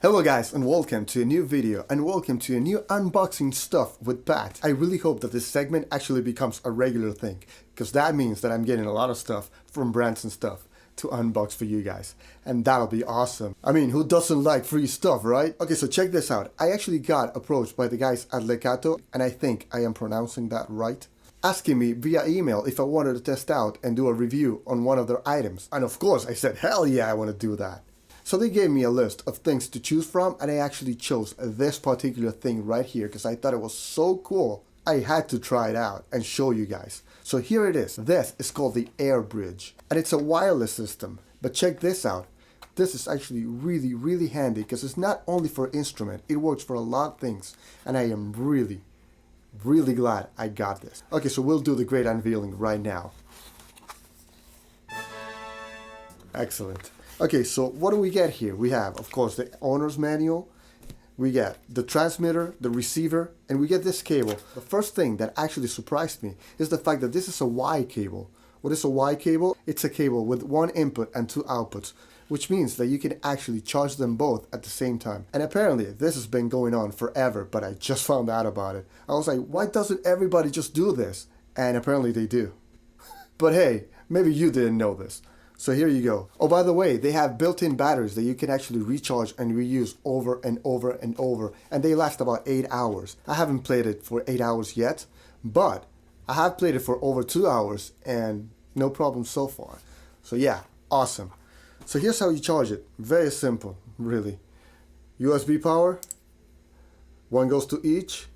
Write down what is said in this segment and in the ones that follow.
Hello guys and welcome to a new video and welcome to a new unboxing stuff with Pat. I really hope that this segment actually becomes a regular thing because that means that I'm getting a lot of stuff from brands and stuff to unbox for you guys, and that'll be awesome. I mean, who doesn't like free stuff, right? Okay, so check this out. I actually got approached by the guys at LEKATO, and I think I am pronouncing that right, asking me via email if I wanted to test out and do a review on one of their items. And of course I said, hell yeah, I want to do that. So they gave me a list of things to choose from, and I actually chose this particular thing right here because I thought it was so cool. I had to try it out and show you guys. So here it is. This is called the Air Bridge, and it's a wireless system. But check this out. This is actually really handy because it's not only for instrument, it works for a lot of things, and I am really glad I got this. Okay, so we'll do the great unveiling right now. Excellent. Okay, so what do we get here? We have, of course, the owner's manual. We get the transmitter, the receiver, and we get this cable. The first thing that actually surprised me is the fact that this is a Y cable. What is a Y cable? It's a cable with one input and two outputs, which means that you can actually charge them both at the same time. And apparently this has been going on forever, but I just found out about it. I was like, why doesn't everybody just do this? And apparently they do. But hey, maybe you didn't know this. So here you go. Oh, by the way, they have built-in batteries that you can actually recharge and reuse over and over and over, and they last about 8 hours. I haven't played it for 8 hours yet, but I have played it for over 2 hours and no problem so far. So yeah, awesome. So here's how you charge it. Very simple, really. USB power, one goes to each,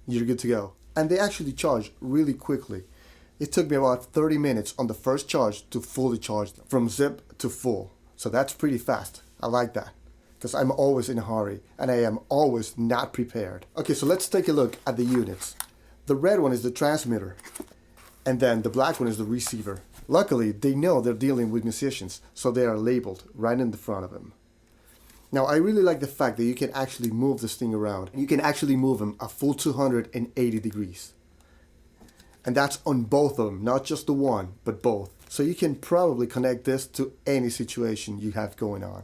you're good to go. And they actually charge really quickly. It took me about 30 minutes on the first charge to fully charge them, from zip to full. So that's pretty fast. I like that, because I'm always in a hurry and I am always not prepared. Okay, so let's take a look at the units. The red one is the transmitter, and then the black one is the receiver. Luckily, they know they're dealing with musicians, so they are labeled right in the front of them. Now, I really like the fact that you can actually move this thing around. You can actually move them a full 280 degrees. And that's on both of them, not just the one, but both. So you can probably connect this to any situation you have going on.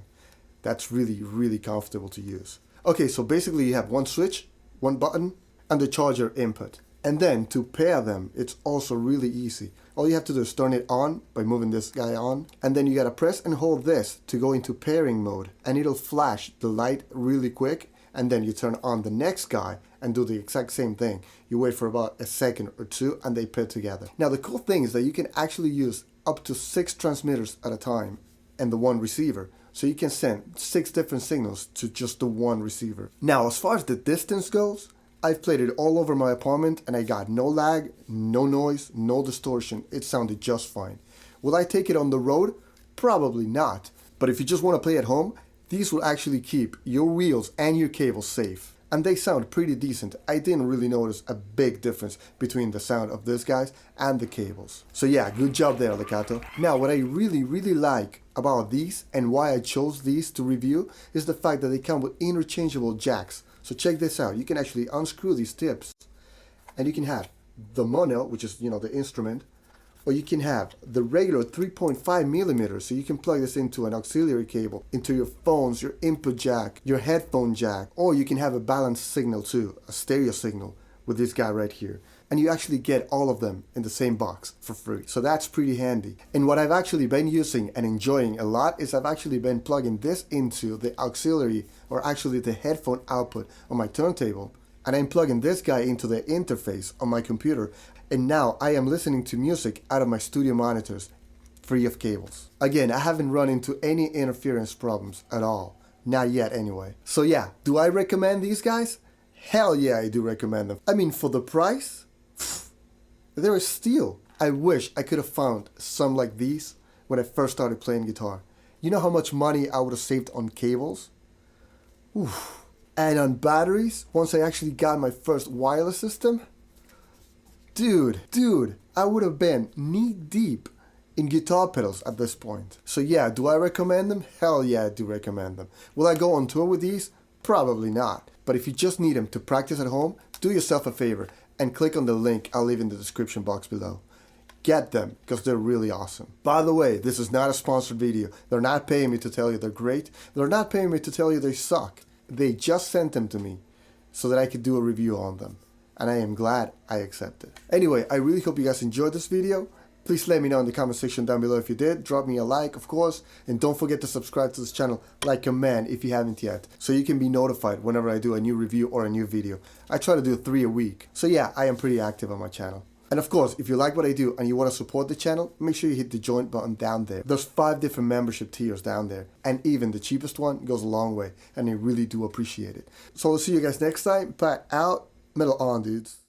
That's really comfortable to use. Okay, so basically you have one switch, one button, and the charger input. And then to pair them, it's also really easy. All you have to do is turn it on by moving this guy on, and then you gotta press and hold this to go into pairing mode, and it'll flash the light really quick, and then you turn on the next guy and do the exact same thing. You wait for about a second or two and they pair together. Now the cool thing is that you can actually use up to 6 transmitters at a time and the one receiver. So you can send 6 different signals to just the one receiver. Now as far as the distance goes, I've played it all over my apartment and I got no lag, no noise, no distortion. It sounded just fine. Will I take it on the road? Probably not. But if you just want to play at home, these will actually keep your wheels and your cables safe. And they sound pretty decent. I didn't really notice a big difference between the sound of these guys and the cables. So yeah, good job there, LEKATO. Now, what I really like about these and why I chose these to review is the fact that they come with interchangeable jacks. So check this out. You can actually unscrew these tips and you can have the mono, which is, the instrument, or you can have the regular 3.5 millimeters, so you can plug this into an auxiliary cable, into your phones, your input jack, your headphone jack, or you can have a balanced signal too, a stereo signal with this guy right here. And you actually get all of them in the same box for free. So that's pretty handy. And what I've actually been using and enjoying a lot is I've actually been plugging this into the auxiliary, or actually the headphone output on my turntable. And I'm plugging this guy into the interface on my computer. And now I am listening to music out of my studio monitors, free of cables. Again, I haven't run into any interference problems at all. Not yet anyway. So yeah, do I recommend these guys? Hell yeah, I do recommend them. I mean, for the price, they're a steal. I wish I could have found some like these when I first started playing guitar. You know how much money I would have saved on cables? Oof. And on batteries, once I actually got my first wireless system, Dude, I would have been knee deep in guitar pedals at this point. So yeah, do I recommend them? Hell yeah, I do recommend them. Will I go on tour with these? Probably not. But if you just need them to practice at home, do yourself a favor and click on the link I'll leave in the description box below. get them because they're really awesome. By the way, this is not a sponsored video. They're not paying me to tell you they're great. They're not paying me to tell you they suck. They just sent them to me so that I could do a review on them. And I am glad I accepted. Anyway, I really hope you guys enjoyed this video. Please let me know in the comment section down below if you did. Drop me a like, of course. And don't forget to subscribe to this channel like a man if you haven't yet, so you can be notified whenever I do a new review or a new video. I try to do 3 a week. So yeah, I am pretty active on my channel. And of course, if you like what I do and you want to support the channel, make sure you hit the join button down there. There's 5 different membership tiers down there. And even the cheapest one goes a long way. And I really do appreciate it. So I'll see you guys next time. Pat out. Metal on, dudes.